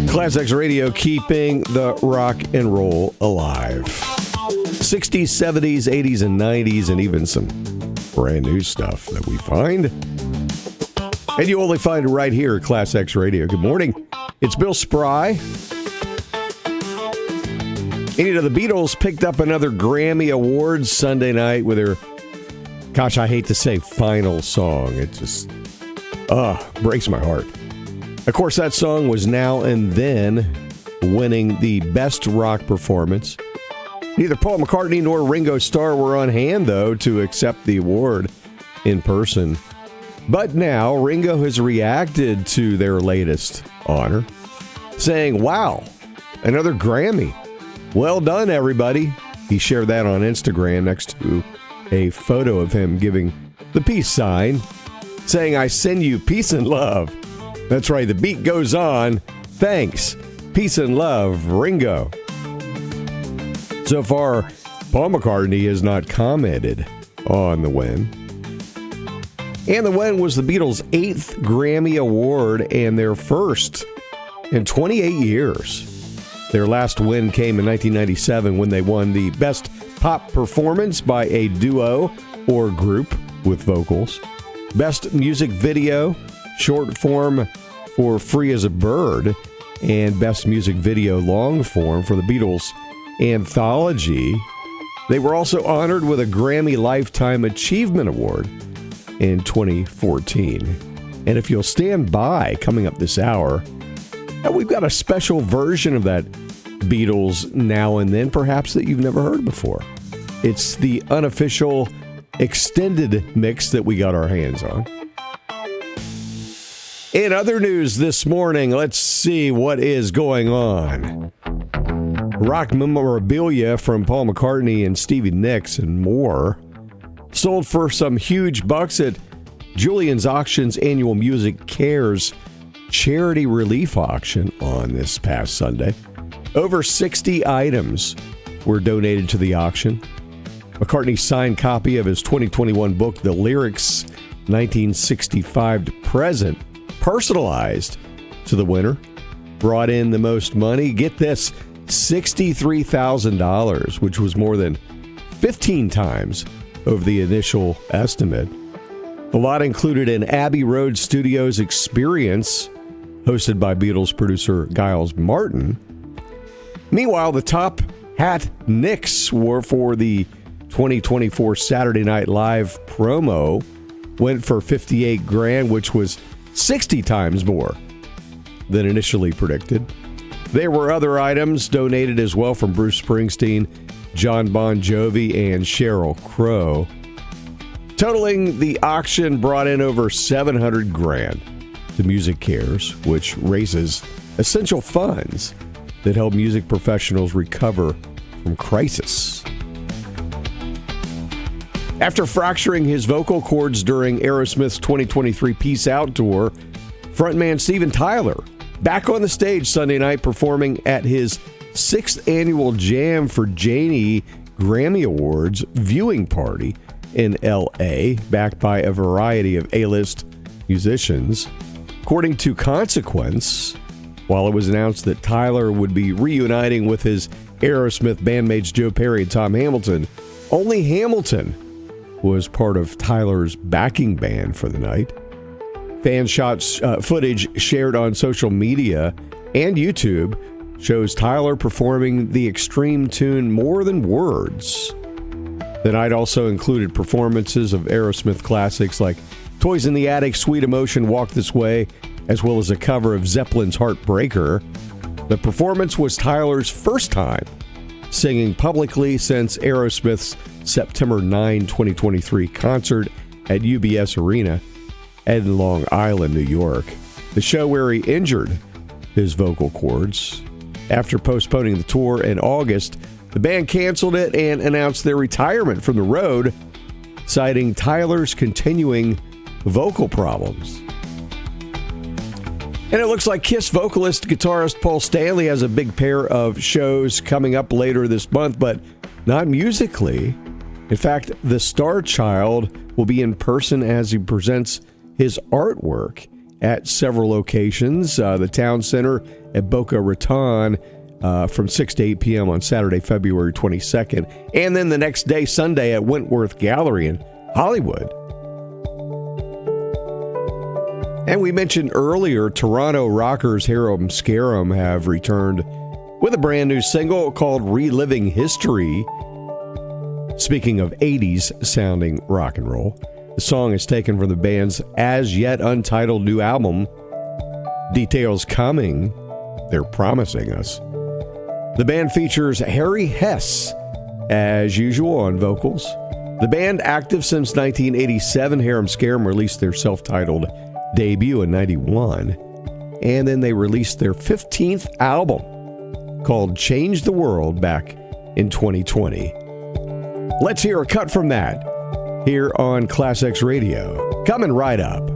ClassX Radio, keeping the rock and roll alive. 60s, 70s, 80s, and 90s, and even some brand new stuff that we find. And you only find it right here at ClassX Radio. Good morning. It's Bill Spry. And you know, the Beatles picked up another Grammy Awards Sunday night with their, gosh, I hate to say final song. It just, breaks my heart. Of course, that song was Now and Then, winning the Best Rock Performance. Neither Paul McCartney nor Ringo Starr were on hand, though, to accept the award in person. But now, Ringo has reacted to their latest honor, saying, wow, another Grammy. Well done, everybody. He shared that on Instagram next to a photo of him giving the peace sign, saying, I send you peace and love. That's right, the beat goes on. Thanks. Peace and love, Ringo. So far, Paul McCartney has not commented on the win. And the win was the Beatles' 8th Grammy Award and their first in 28 years. Their last win came in 1997 when they won the Best Pop Performance by a Duo or Group with Vocals, Best Music Video, Short Form for Free as a Bird, and Best Music Video Long Form for the Beatles Anthology. They were also honored with a Grammy Lifetime Achievement Award in 2014. And if you'll stand by, coming up this hour, we've got a special version of that Beatles Now and Then, perhaps, that you've never heard before. It's the unofficial extended mix that we got our hands on. In other news this morning, let's see what is going on. Rock memorabilia from Paul McCartney and stevienicks and more sold for some huge bucks at Julian's Auction's annual Musiccares charity relief auction on this past Sunday. Over 60 items were donated to the auction. McCartney's signed copy of his 2021 book, The Lyrics 1965 to Present, personalized to the winner, brought in the most money. Get this, $63,000, which was more than 15 times over the initial estimate. The lot included an Abbey Road Studios experience hosted by Beatles producer Giles Martin. Meanwhile, the top hat nicks were for the 2024 Saturday Night Live promo went for $58,000, which was 60 times more than initially predicted. There were other items donated as well from Bruce Springsteen, John Bon Jovi, and Sheryl Crow. Totaling, the auction brought in over $700,000 to musiccares, which raises essential funds that help music professionals recover from crisis. After fracturing his vocal cords during Aerosmith's 2023 Peace Out tour, frontman Steven Tyler back on the stage Sunday night performing at his 6th annual Jam for Janie Grammy Awards viewing party in L.A., backed by a variety of A-list musicians. According to Consequence, while it was announced that Tyler would be reuniting with his Aerosmith bandmates Joe Perry and Tom Hamilton, only Hamilton was part of Tyler's backing band for the night. Fan shots footage shared on social media and YouTube shows Tyler performing the extreme tune More Than Words. The night also included performances of Aerosmith classics like Toys in the Attic, Sweet Emotion, Walk This Way, as well as a cover of Zeppelin's Heartbreaker. The performance was Tyler's first time singing publicly since Aerosmith's September 9, 2023 concert at UBS Arena in Long Island, New York. The show where he injured his vocal cords. After postponing the tour in August, the band canceled it and announced their retirement from the road, citing Tyler's continuing vocal problems. And it looks like Kiss vocalist, guitarist Paul Stanley has a big pair of shows coming up later this month, but not musically. In fact, the Star Child will be in person as he presents his artwork at several locations. The Town Center at Boca Raton from 6 to 8 p.m. on Saturday, February 22nd. And then the next day, Sunday, at Wentworth Gallery in Hollywood. And we mentioned earlier, Toronto rockers Haremscarem have returned with a brand new single called Reliving History. Speaking of 80s sounding rock and roll, the song is taken from the band's as yet untitled new album, Details Coming, They're Promising Us. The band features Harry Hess, as usual, on vocals. The band, active since 1987, Haremscarem released their self-titled debut in 91, and then they released their 15th album called Change the World back in 2020. Let's hear a cut from that here on ClassX Radio. Coming right up.